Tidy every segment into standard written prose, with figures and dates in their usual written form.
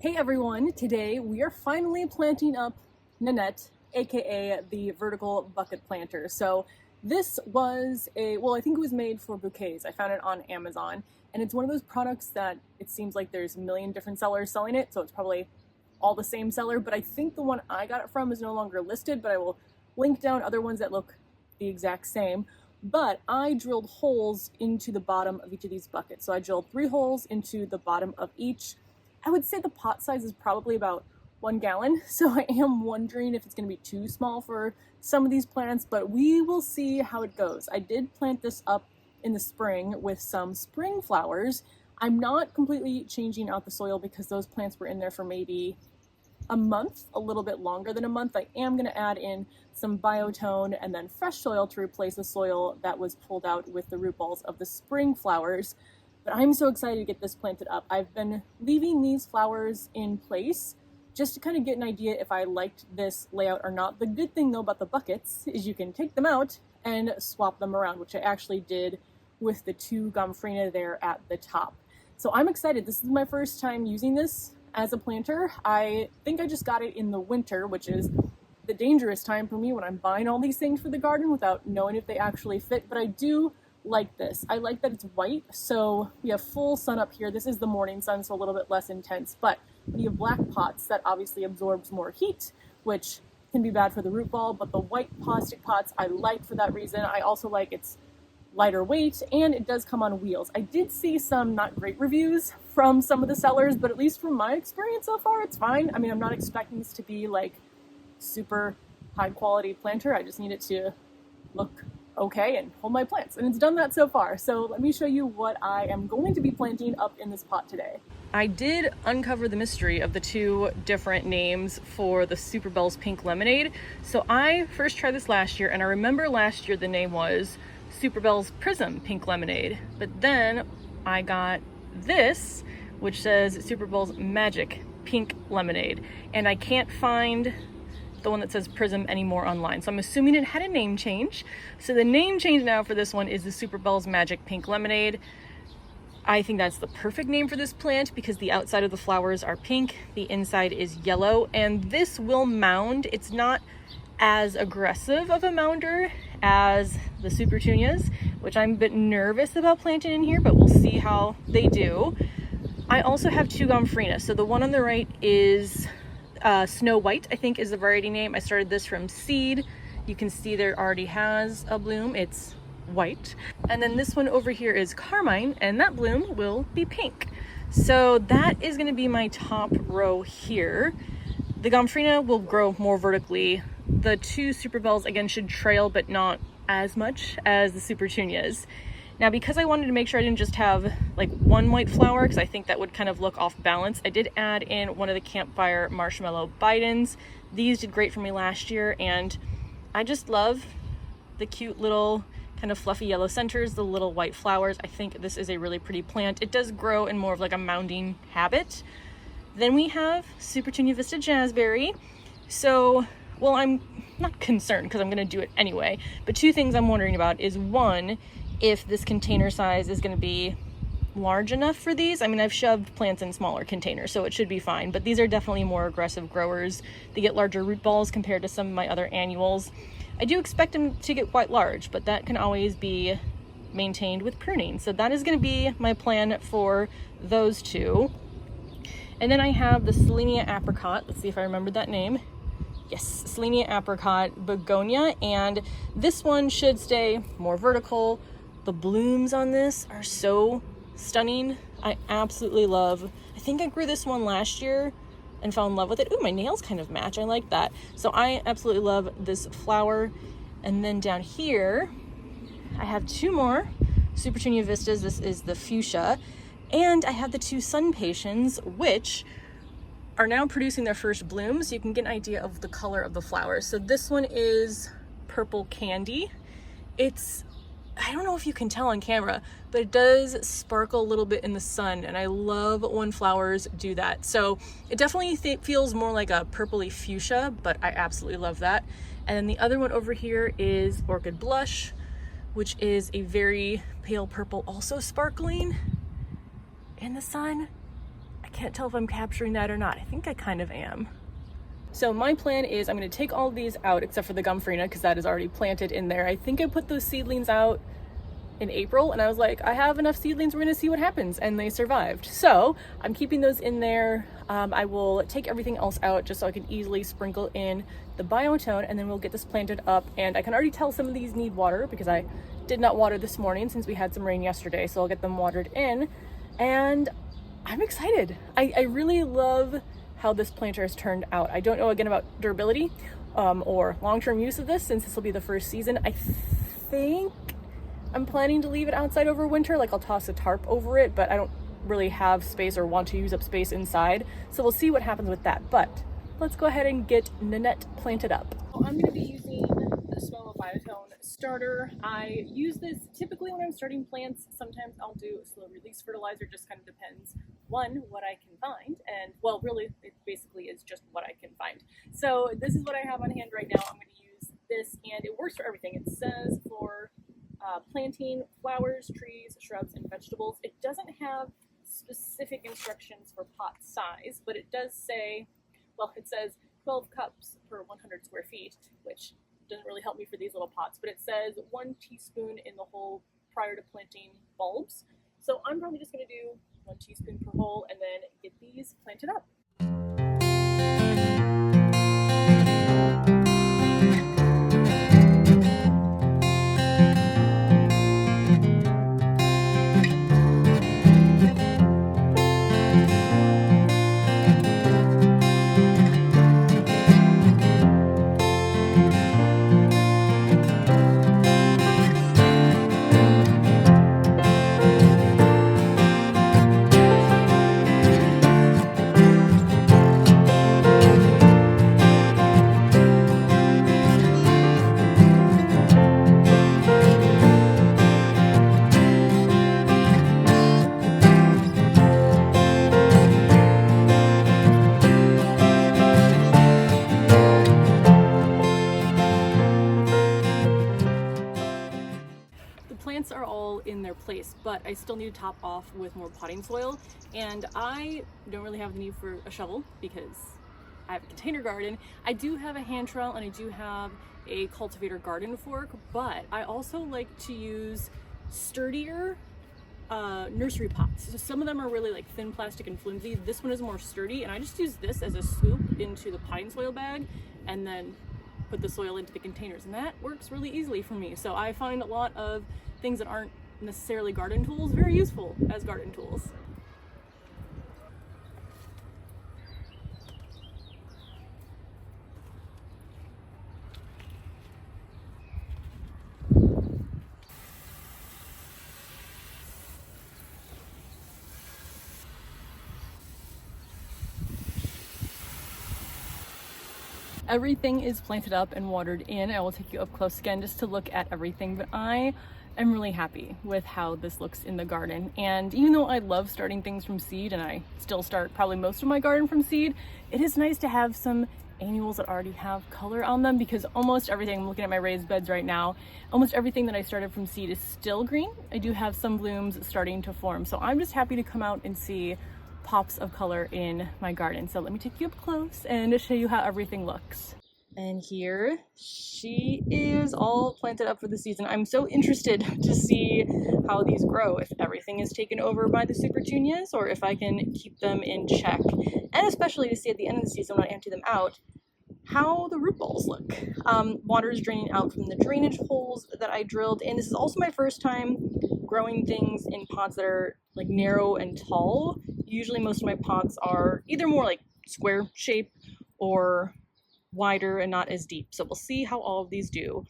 Hey everyone, today we are finally planting up Nanette, aka the vertical bucket planter. So this was I think it was made for bouquets. I found it on Amazon, and it's one of those products that it seems like there's a million different sellers selling it, so it's probably all the same seller, but I think the one I got it from is no longer listed, but I will link down other ones that look the exact same. But I drilled holes into the bottom of each of these buckets. So I drilled 3 holes into the bottom of each. I would say the pot size is probably about 1 gallon, so I am wondering if it's going to be too small for some of these plants, but we will see how it goes. I did plant this up in the spring with some spring flowers. I'm not completely changing out the soil because those plants were in there for maybe a month, a little bit longer than a month. I am going to add in some biotone and then fresh soil to replace the soil that was pulled out with the root balls of the spring flowers. But I'm so excited to get this planted up. I've been leaving these flowers in place just to kind of get an idea if I liked this layout or not. The good thing though about the buckets is you can take them out and swap them around, which I actually did with the 2 gomphrena there at the top. So I'm excited. This is my first time using this as a planter. I think I just got it in the winter, which is the dangerous time for me when I'm buying all these things for the garden without knowing if they actually fit, but I do like this. I like that it's white, so we have full sun up here. This is the morning sun, so a little bit less intense, but when you have black pots, that obviously absorbs more heat, which can be bad for the root ball, but the white plastic pots I like for that reason. I also like it's lighter weight, and it does come on wheels. I did see some not great reviews from some of the sellers, but at least from my experience so far, it's fine. I mean, I'm not expecting this to be like super high quality planter. I just need it to look okay and hold my plants, and it's done that so far. So let me show you what I am going to be planting up in this pot today. I did uncover the mystery of the 2 different names for the Super Bells Pink Lemonade. So I first tried this last year, and I remember last year the name was Super Bells Prism Pink Lemonade, but then I got this, which says Super Bells Magic Pink Lemonade, and I can't find the one that says Prism anymore online, so I'm assuming it had a name change. So the name change now for this one is the Super Bells Magic Pink Lemonade. I think that's the perfect name for this plant because the outside of the flowers are pink, the inside is yellow, and this will mound. It's not as aggressive of a mounder as the Supertunias, which I'm a bit nervous about planting in here, but we'll see how they do. I also have 2 gomphrena. So the one on the right is Snow White, I think is the variety name. I started this from seed. You can see there already has a bloom. It's white. And then this one over here is Carmine, and that bloom will be pink. So that is going to be my top row here. The gomphrena will grow more vertically. The 2 Super Bells again should trail, but not as much as the Supertunias. Now, because I wanted to make sure I didn't just have like 1 white flower, because I think that would kind of look off balance, I did add in one of the Campfire Marshmallow Bidens. These did great for me last year, and I just love the cute little kind of fluffy yellow centers, the little white flowers. I think this is a really pretty plant. It does grow in more of like a mounding habit. Then we have Supertunia Vista Jazzberry. So, well, I'm not concerned because I'm going to do it anyway, but 2 things I'm wondering about is 1, if this container size is going to be large enough for these. I mean, I've shoved plants in smaller containers, so it should be fine, but these are definitely more aggressive growers. They get larger root balls compared to some of my other annuals. I do expect them to get quite large, but that can always be maintained with pruning. So that is going to be my plan for those 2. And then I have the Selenia Apricot. Let's see if I remembered that name. Yes, Selenia Apricot Begonia, and this one should stay more vertical. The blooms on this are so stunning. I absolutely love. I think I grew this one last year and fell in love with it. Ooh, my nails kind of match. I like that. So I absolutely love this flower. And then down here, I have 2 more Supertunia Vistas. This is the Fuchsia, and I have the 2 Sun Patiens, which are now producing their first blooms, so you can get an idea of the color of the flowers. So this one is Purple Candy. I don't know if you can tell on camera, but it does sparkle a little bit in the sun, and I love when flowers do that. So it definitely feels more like a purpley fuchsia, but I absolutely love that. And then the other one over here is Orchid Blush, which is a very pale purple, also sparkling in the sun. I can't tell if I'm capturing that or not. I think I kind of am. So my plan is I'm going to take all of these out except for the Gumfarina because that is already planted in there. I think I put those seedlings out in April and I was like, I have enough seedlings, we're going to see what happens, and they survived. So I'm keeping those in there. I will take everything else out just so I can easily sprinkle in the biotone, and then we'll get this planted up. And I can already tell some of these need water because I did not water this morning since we had some rain yesterday, so I'll get them watered in. And I'm excited. I really love how this planter has turned out. I don't know again about durability or long-term use of this since this will be the first season. I think I'm planning to leave it outside over winter. Like I'll toss a tarp over it, but I don't really have space or want to use up space inside. So we'll see what happens with that. But let's go ahead and get Nanette planted up. Well, I'm going to be using the Smoma Biotone starter. I use this typically when I'm starting plants. Sometimes I'll do a slow release fertilizer, just kind of depends one, what I can find, and well, really it basically is just what I can find. So this is what I have on hand right now. I'm going to use this and it works for everything. It says for planting flowers, trees, shrubs, and vegetables. It doesn't have specific instructions for pot size, but it does say, well, it says 12 cups per 100 square feet, which doesn't really help me for these little pots, but it says 1 teaspoon in the hole prior to planting bulbs. So I'm probably just going to do 1 teaspoon per hole and then get these planted up. Plants are all in their place, but I still need to top off with more potting soil, and I don't really have the need for a shovel because I have a container garden. I do have a hand trowel and I do have a cultivator garden fork, but I also like to use sturdier nursery pots. So some of them are really like thin plastic and flimsy. This one is more sturdy, and I just use this as a scoop into the potting soil bag and then put the soil into the containers, and that works really easily for me. So I find a lot of things that aren't necessarily garden tools very useful as garden tools. Everything is planted up and watered in. I will take you up close again just to look at everything, but I am really happy with how this looks in the garden. And even though I love starting things from seed, and I still start probably most of my garden from seed, it is nice to have some annuals that already have color on them, because almost everything, I'm looking at my raised beds right now, almost everything that I started from seed is still green. I do have some blooms starting to form, so I'm just happy to come out and see pops of color in my garden. So let me take you up close and show you how everything looks. And here she is, all planted up for the season. I'm so interested to see how these grow, if everything is taken over by the super petunias or if I can keep them in check, and especially to see at the end of the season when I empty them out how the root balls look. Water is draining out from the drainage holes that I drilled, and this is also my first time growing things in pots that are like narrow and tall. Usually most of my pots are either more like square shape or wider and not as deep. So we'll see how all of these do.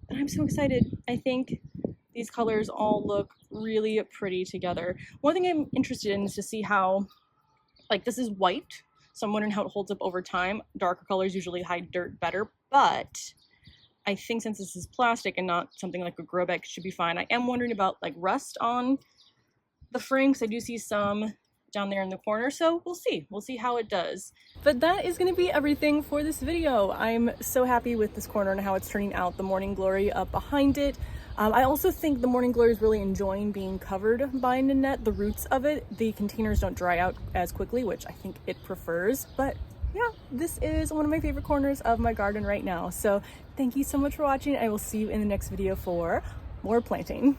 And I'm so excited. I think these colors all look really pretty together. One thing I'm interested in is to see how, like, this is white, so I'm wondering how it holds up over time. Darker colors usually hide dirt better, but I think since this is plastic and not something like a grow bag, it should be fine. I am wondering about like rust on the frame, because I do see some down there in the corner, so we'll see how it does. But that is going to be everything for this video. I'm so happy with this corner and how it's turning out, the morning glory up behind it. I also think the morning glory is really enjoying being covered by Nanette. The roots of it, the containers don't dry out as quickly, which I think it prefers. But yeah, this is one of my favorite corners of my garden right now. So thank you so much for watching. I will see you in the next video for more planting.